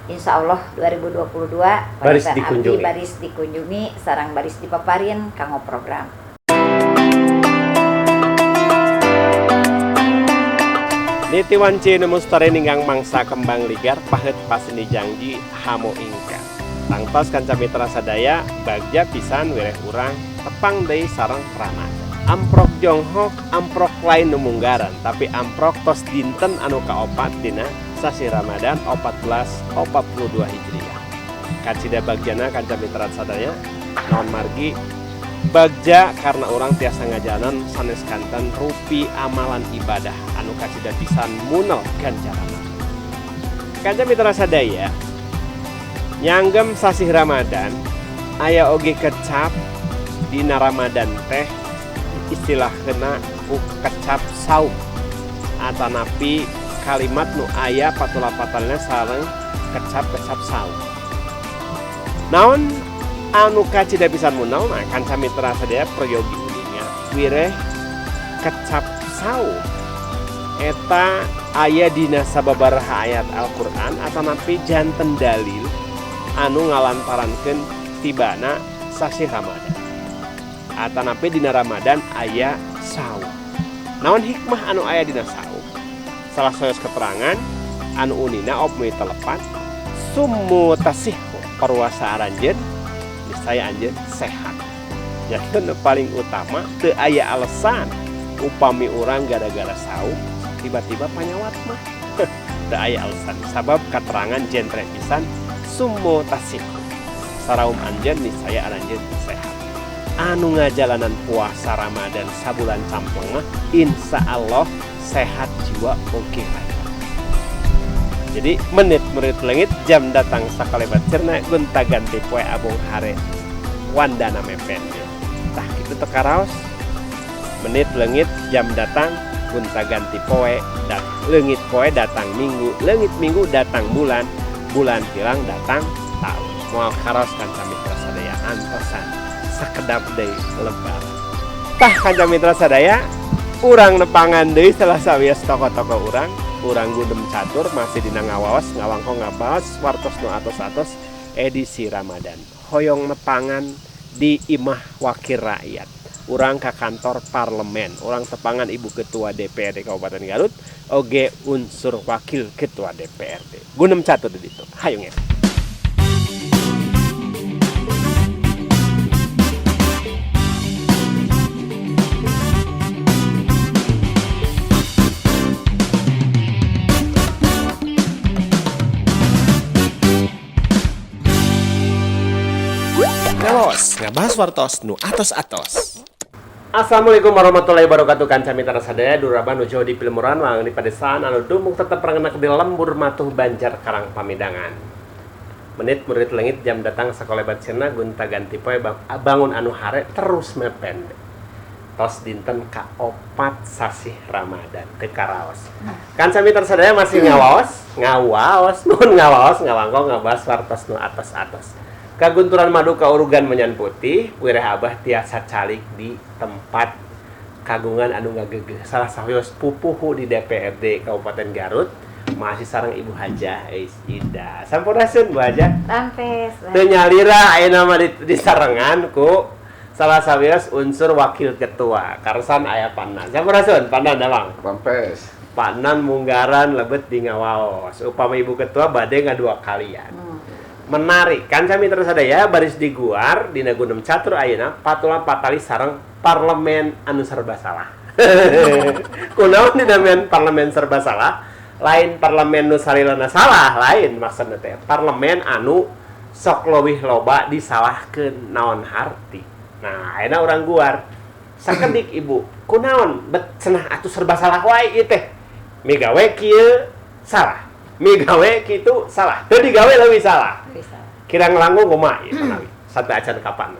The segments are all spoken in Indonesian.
Insya Allah 2022 baris dikunjungi. baris dikunjungi sarang baris dipaparin kanggo program. Niti wanci nemustare ninggang mangsa kembang ligar pahet paseni janji hamo ingka. Tangtos kanca mitra sadaya bagja pisan wireh urang tepang deui sareng Ramadan. Amprok jonghok, amprok lain nu munggaran, tapi amprok tos dinten anu kaopat dina sasi Ramadan 1442 Hijriah. Kacida bagjana kanca mitra sadaya naon margi bagja karena orang tiasa ngajanan sanes kanten rupi amalan ibadah anu kacida pisan munel ganjaran. Kanca mitra sadaya nyanggem sasih Ramadan aya oge kecap dina Ramadan teh istilah kena kecap saum atanapi kalimat nu aya patulapatalna sareng kecap saum. Naon anu kacida pisan munal mah kanca mitra sadaya prayogi uninga wireh kecap saum eta aya dina sababaraha ayat Al-Qur'an atanapi janten dalil anu ngalantarankeun tibana sasi Ramadan atanapi dina Ramadan aya saum. Naon hikmah anu aya dina saum? Salah saos keterangan anu unina opmi telepat summu tasihhu perwasa aranjeun saya anjeun sehat. Jadi nu paling utama teu aya alasan upami urang gara-gara saum tiba-tiba panyawat mah. Teu aya alasan sabab katerangan jentre pisan summu tasihhu. Saraum anjeun nisaya aranjeun sehat. Anu ngajalanan puasa Ramadan sabulan campeng mah insyaallah sehat jiwa oge raya. Jadi menit lengit jam datang sakalebat cerna gunta ganti poe abong hare wandana mepen. Tah kitu teh karaos menit lengit jam datang gunta ganti poe dat leungit poe datang minggu leungit minggu datang bulan bulan hilang datang tahun. Moal karaos kanca mitra sadaya antosan sakedap deui lebaran. Tah kanca mitra sadaya urang nepangan deui salah sawias tokoh-tokoh urang gudem catur masih dina ngawaos ngawangko ngabahas wartos nu atos-atos edisi Ramadan. Hoyong nepangan di Imah Wakil Rakyat. Urang ka kantor parlemen, urang tepangan Ibu Ketua DPRD Kabupaten Garut, oge unsur wakil Ketua DPRD. Gudem catur di ditu. Hayu nge. Ngabahas wartos nu atos-atos. Assalamualaikum warahmatullahi wabarakatuh kanca mitra sadaya duraban nuju di Pilmuran wang di padesaan anu dumuk tetep rangenak di lembur matuh Banjar Karang Pamidangan. Menit murid lengit jam datang sakolebat cenah gunta ganti poe bangun anu hare terus mepen. Tos dinten kaopat sasih Ramadan teu karaos. Kanca mitra sadaya masih ngawaos ngawangko ngabahas wartos nu atos-atos. Kagunturan madu kaurugan menyan putih, wireh abah tiasa calik di tempat kagungan anu ngagegeh. Salah sawios pupuhu di DPRD Kabupaten Garut, masih sareng Ibu Hajah Ida. Sampurasun Bu Hajah. Sampes. Teu nyalira aya nama di sarengan ku salah sawios unsur wakil ketua. Karsan aya pandan. Sampurasun pandan damang. Sampes. Pandan munggaran lebet di ngawaos. Upama Ibu Ketua bade ngadua kalian. Menarik kanca mitra sadaya baris diguar dina Gundem Catur ayeuna patulang patali sareng parlemen anu serba salah. Kunaon dinamian parlemen serba salah? Lain parlemen nu salilana salah, lain maksudna teh parlemen anu sok leuwih loba disalahkeun naon harti. Nah, ayeuna urang guar. Sakedik Ibu, kunaon bet cenah atuh serba salah wae ieu teh. Migawe kieu salah. Migawe kitu salah. Teu digawe leuwih salah. Kira ngelanggung kumaha ieu manawi? Sampai acan kapan?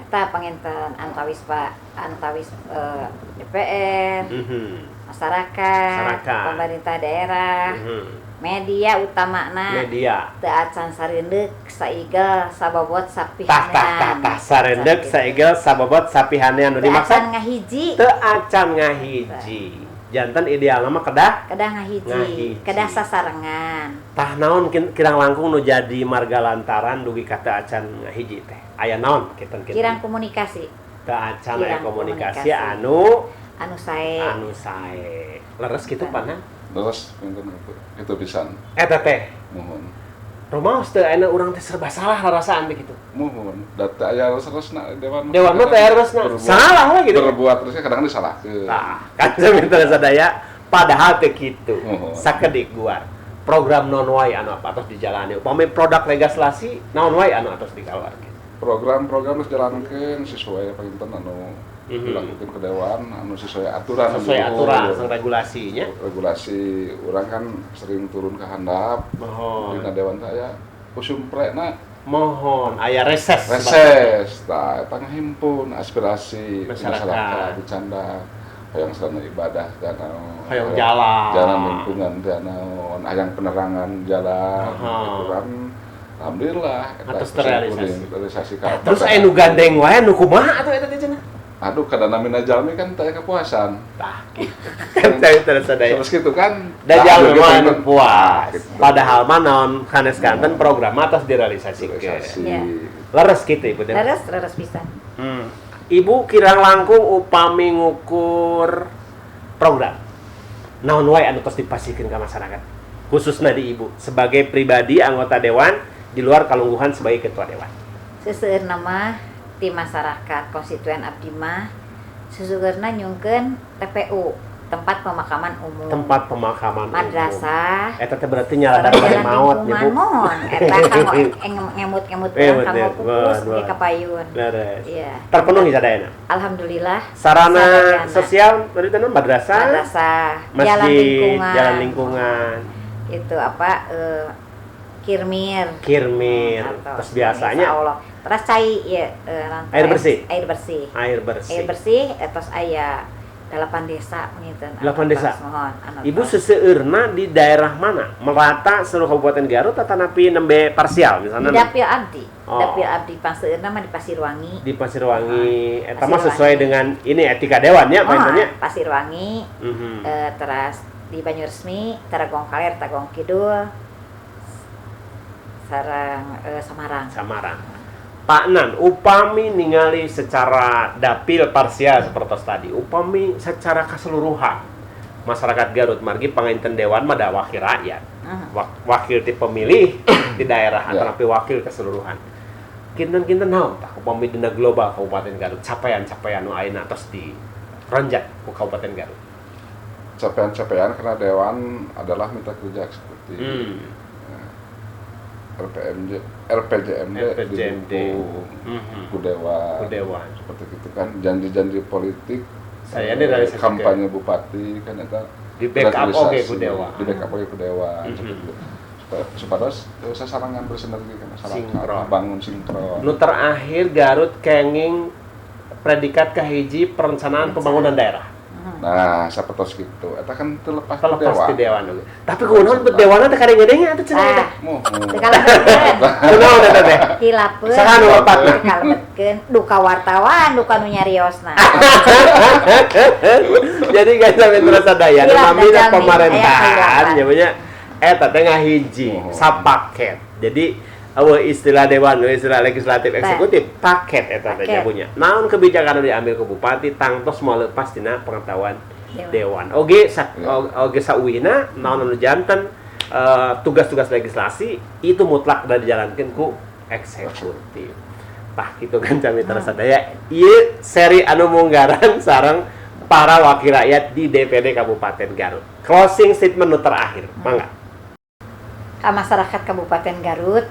Eta panginten antawis DPR, masyarakat, pemerintah daerah, media utamana. Media. Teu acan sareundeuk saigel sabobot sapihanean. Tah sareundeuk saigel sabobot sapihanean nu dimaksud teu acan ngahiji. Teu acan ngahiji. Jantan ideal mah kedah ngahiji, Ngahiji. kedah sasarengan. tah naon kirang langkung nu jadi marga lantaran dugi kata acan ngahiji teh. Aya naon kitu. Kirang komunikasi Teu acan aya kirang komunikasi anu sae. anu sae. Leres kitu pana. Terus pinten itu pisan. Eta teh Mohon. rumaos teu aya urang teh serba salah rasaan teh kitu. Mohon. Data aya resna dewan. Dewan mah teh resna salah we gitu. Berbuat terusnya kadang disalahkeun. Tah, kan sebentar sadaya padahal teh kitu. Oh. Sakedik guar. Program non wae anu apa atos dijalani. Upami produk legislasi naon wae anu atos dikeluarkeun. Program-program harus jalankeun sesuai pinten anu dilakukan ke dewan anu sesuai aturan Sesuai aturan sang regulasinya. regulasi orang kan sering turun ke handap Mohon. dina dewan saya usum prena Mohon aya reses. reses tah eta ngahimpun aspirasi Masyarakat. masyarakat dicanda hayang sarana ibadah dana Hayang jalan. lingkungan dana hayang penerangan jalan gitu kan alhamdulillah eta Atas kusim terrealisasi. kuring, realisasi ka Terus aya nu gandeng wae nu kumaha atuh eta teh cenah. aduh kadana mina jalmi kan teh kepuasan Tah kitu. Kan saya terus sadaya. terus gitu kan Dajal tah, mah gitu, anu puas. gitu. Padahal mah naon sanes kanten program atas direalisasikeun. realisasi Ya. Leres kitu Ibu teh. Leres pisan. Ibu kirang langkung upami ngukur program naon wae anu tos dipasikeun ka masyarakat khususna di Ibu sebagai pribadi anggota dewan di luar kalungguhan sebagai ketua dewan. Seseueurna mah ti masyarakat konstituen abdi mah susugeurna nyungkeun TPU, tempat pemakaman umum. Tempat pemakaman madrasah. Eta teh berarti nyala Sareng dari jalan maut nya Bu. lingkungan mohon eta kanggo ngemut-ngemut urang bener. kanggo pupus Bener. ge kapayun. Leres. Iya. Terpenuhi sadayana. Alhamdulillah. Sarana Sadayana. sosial berarti naon madrasah, Madrasah, masjid, jalan lingkungan. Itu apa kirmir. Kirmir. Atau Terus biasanya insya Allah. Terus cai ya lantai Air bersih? Air bersih. air bersih. Air bersih terus aya 8 desa nginten. 8 desa. Mohon Ibu seseueurna di daerah mana? Merata seluruh Kabupaten Garut atau napi nembe parsial misalnya? di Dapil Abdi. Oh. Dapil Abdi paseueurna mah di Pasirwangi. Di Pasirwangi. Eta mah Pasirwangi. sesuai dengan ini etika dewan ya, mainnya. Pasirwangi. Mhm. Teras di Banyuresmi, Taragong Kaler, Taragong Kidul, sareng Samarang. Samarang. Pak Nan, upami ningali secara dapil parsial seperti tadi, upami secara keseluruhan masyarakat Garut margi panginten dewan mah da wakil rakyat. Wakil ti pemilih di daerah Ya. tapi wakil keseluruhan. Kinten-kinten naon tah upami dina global Kabupaten Garut capaian-capaian nu ayeuna tos di renjak ku Kabupaten Garut. capaian-capaian karena dewan adalah minta kerja seperti RPJMD RPJMD. didukung ku dewan. Ku dewan. Seperti itu kan janji-janji politik Saya direalisasikan. kampanye bupati kan eta Di backup realisasi. oge ku dewan. Di backup oge ku dewan seperti itu. Supaya sasarangan bersinergi ke masyarakat, Sinkron. bangun sinkron. Nu terakhir Garut kenging predikat kahiji perencanaan pembangunan daerah. Nah, sapertos gitu. Eta kan terlepas ku Terlepas dewan. di dewan oge. Tapi kunaon bet dewana teh kadeng-kadengnya atuh cenah eta. Teu kalebetkeun. Kunaon eta teh? Hilapeun. Saha nu lepat? Teu kalebetkeun. Duka wartawan, duka nu nyariosna. Jadi kan sampai terasa daya Hilap namina dan jalmi. pemerintahan Aya nya nya eta teh ngahiji sapaket. Jadi istilah dewan, istilah legislatif eksekutif paket eta teh Paket. punya. Naon kebijakan anu diambil ku bupati tangtos moal lepas dina pengetahuan Dewan. dewan. Oge sauwihna naon anu janten tugas-tugas legislasi itu mutlak dan dijalankan ku eksekutif. Tah gitu kan kami terasa daya. Ieu seri anu munggaran sareng para wakil rakyat di DPD Kabupaten Garut. Closing statement nu terakhir, mangga. Ka masyarakat Kabupaten Garut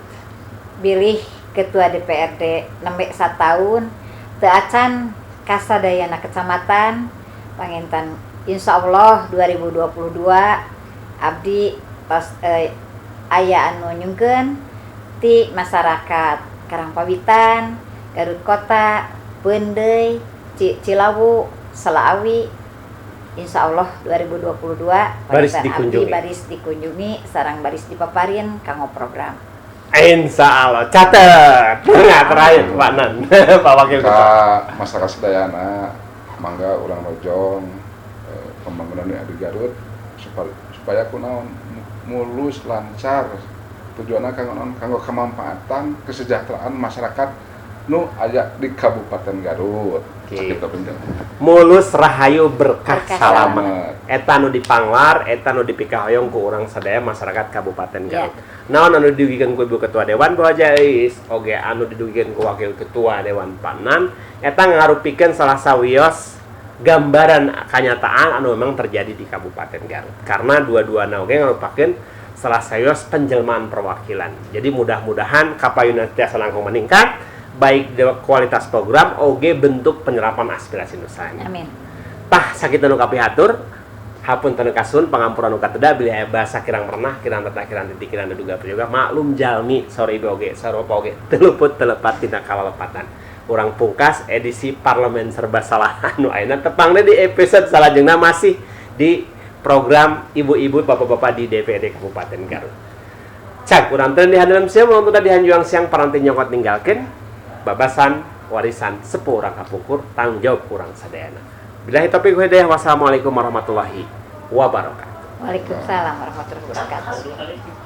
bilih ketua DPRD nembe 1 tahun teu acan kasadayana kecamatan panginten insyaallah 2022 abdi tos aya anu nyungkeun ti masyarakat Karangpawitan, Garut Kota, Beundeuy, Cilawu, Selaawi insyaallah 2022 Baris panginten dikunjungi. abdi baris dikunjungi sareng baris dipaparin kanggo program. Insya Allah, catet. Nggak terakhir, Pak Nan, Pak Wakil Ka Ketua. masyarakat sedayana mangga urang mojong pembangunan di Garut supaya kunaon mulus lancar tujuannya kanggo kemampatan kesejahteraan masyarakat nu aya di Kabupaten Garut. Sakitu penting. Mulus rahayu berkah Berkah salamet. Eta nu dipanglar, eta nu dipikahoyong ku urang sadaya masyarakat Kabupaten Garut. Naon anu didugikeun ku Ibu Ketua Dewan Bawajais, oge anu didugikeun ku Wakil Ketua Dewan Panan, eta ngarupikeun salah sawios gambaran kanyataan anu memang terjadi di Kabupaten Garut. Karena dua-duana oge ngarupakeun salah sawios penjelmaan perwakilan. Jadi mudah-mudahan kapayuna tiasa langkung meningkat, baik kualitas program oge bentuk penyerapan aspirasi nusanya. Amin. Tah sakitu nu kapihatur, hapunten kasun pangampuran nu kateda bilih aya basa kirang pernah, kirang tetah, kirang titik, kirang diduga prayoga maklum jalmi sore ieu oge sarupa oge teu luput telepat tina kalalepatan. Urang pungkas edisi parlemen serba salah anu ayeuna tepang di episode salajengna masih di program ibu-ibu bapak-bapak di DPD Kabupaten Garut. Cak urang teu di handalam sieu mun tadi hanjuang siang paranti nyokot ninggalkeun babasan warisan sepuh urang kapungkur tanggung jawab urang sadayana. Billahi taufiq wal hidayah. Wassalamualaikum warahmatullahi wabarakatuh. Waalaikumsalam warahmatullahi wabarakatuh.